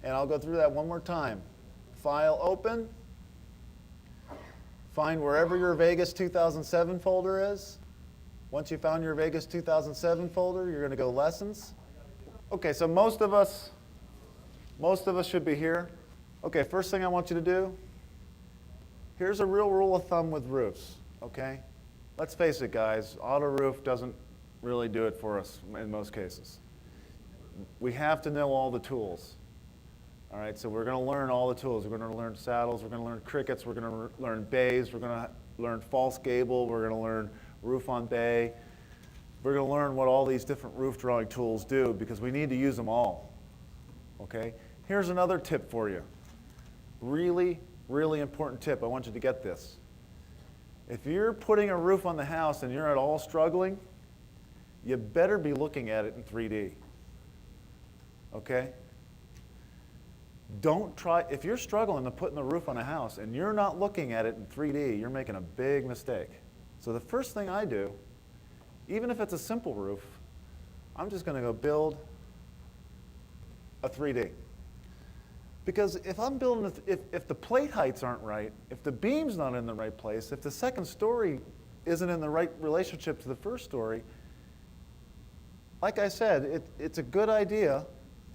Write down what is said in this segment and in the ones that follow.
And I'll go through that one more time. File open. Find wherever your Vegas 2007 folder is. Once you found your Vegas 2007 folder, you're going to go Lessons. OK, so most of us should be here. OK, first thing I want you to do, here's a real rule of thumb with roofs. OK? Let's face it, guys. Auto roof doesn't really do it for us in most cases. We have to know all the tools. All right, so we're going to learn all the tools. We're going to learn saddles. We're going to learn crickets. We're going to learn bays. We're going to learn false gable. We're going to learn roof on bay. We're going to learn what all these different roof drawing tools do because we need to use them all. Okay? Here's another tip for you. Really, really important tip. I want you to get this. If you're putting a roof on the house and you're at all struggling, you better be looking at it in 3D. Okay? Don't try, if you're struggling to put the roof on a house and you're not looking at it in 3D, you're making a big mistake. So the first thing I do, even if it's a simple roof, I'm just going to go build a 3D. Because if I'm building, if the plate heights aren't right, if the beam's not in the right place, if the second story isn't in the right relationship to the first story, like I said, it's a good idea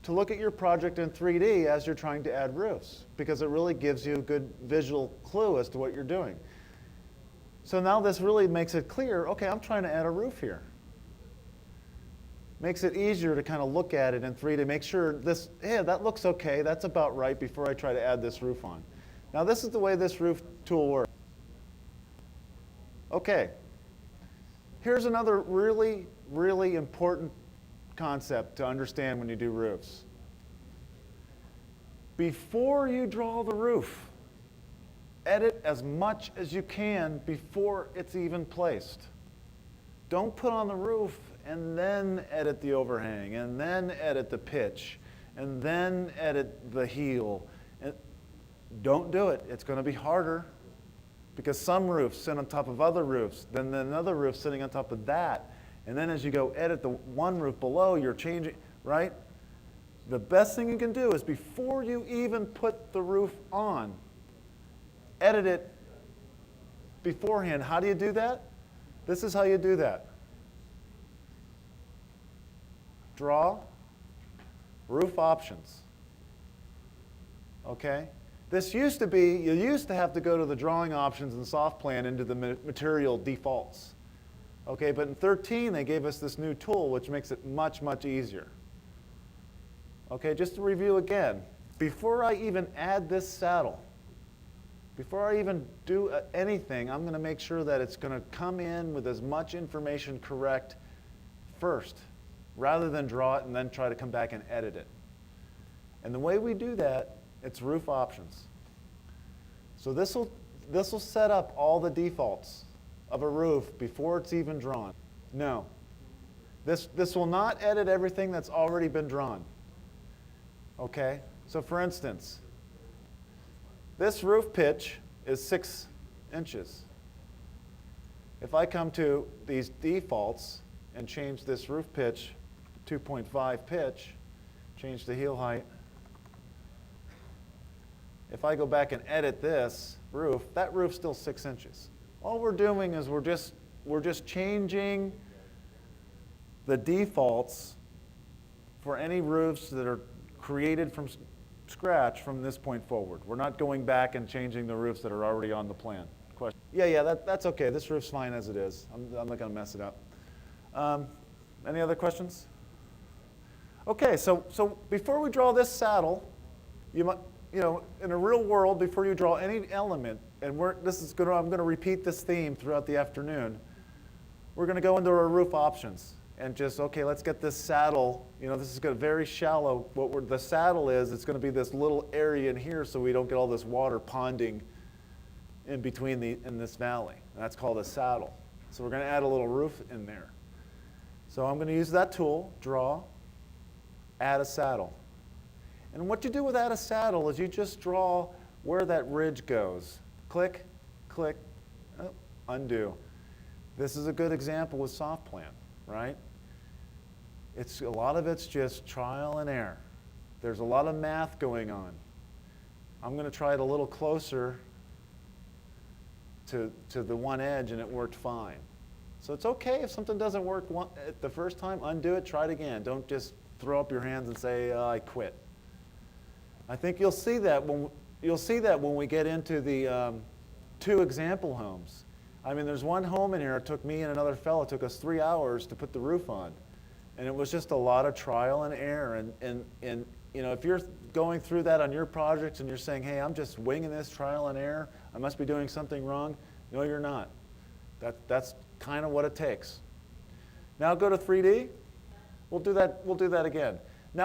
to look at your project in 3D as you're trying to add roofs, because it really gives you a good visual clue as to what you're doing. So now this really makes it clear, okay, I'm trying to add a roof here. Makes it easier to kind of look at it in 3D, make sure this, yeah, that looks okay, that's about right before I try to add this roof on. Now this is the way this roof tool works. Okay, here's another really, really important concept to understand when you do roofs. Before you draw the roof, edit as much as you can before it's even placed. Don't put on the roof and then edit the overhang, and then edit the pitch, and then edit the heel. And don't do it. It's going to be harder because some roofs sit on top of other roofs, then another roof sitting on top of that. And then as you go edit the one roof below, you're changing, right? The best thing you can do is before you even put the roof on, edit it beforehand. How do you do that? This is how you do that. Draw, roof options. Okay? This used to be, you used to have to go to the drawing options in SoftPlan into the material defaults. Okay, but in 13, they gave us this new tool, which makes it much, much easier. Okay, just to review again, before I even add this saddle, before I even do anything, I'm going to make sure that it's going to come in with as much information correct first, rather than draw it and then try to come back and edit it. And the way we do that, it's roof options. So this will set up all the defaults of a roof before it's even drawn. No. This will not edit everything that's already been drawn. Okay? So for instance, this roof pitch is 6 inches. If I come to these defaults and change this roof pitch, 2.5 pitch, change the heel height. If I go back and edit this roof, that roof's still 6 inches. All we're doing is we're just changing the defaults for any roofs that are created from scratch from this point forward. We're not going back and changing the roofs that are already on the plan. Question? Yeah, that's okay. This roof's fine as it is. I'm not going to mess it up. Any other questions? Okay, so before we draw this saddle, you know, in a real world, before you draw any element, and I'm going to repeat this theme throughout the afternoon, we're going to go into our roof options and just, okay, let's get this saddle. You know, this is going to very shallow. The saddle is, it's going to be this little area in here so we don't get all this water ponding in between in this valley. And that's called a saddle. So we're going to add a little roof in there. So I'm going to use that tool, draw, add a saddle. And what you do with add a saddle is you just draw where that ridge goes. Click, click, oh, undo. This is a good example with SoftPlan, right? A lot of it's just trial and error. There's a lot of math going on. I'm going to try it a little closer to the one edge, and it worked fine. So it's okay if something doesn't work at the first time, undo it, try it again. Don't just throw up your hands and say, I quit. I think you'll see that when we get into the 2 example homes. I mean, there's one home in here, it took me and another fellow, it took us 3 hours to put the roof on. And it was just a lot of trial and error. And you know, if you're going through that on your projects and you're saying, hey, I'm just winging this trial and error, I must be doing something wrong. No, you're not. That's kind of what it takes. Now go to 3D. We'll do that again.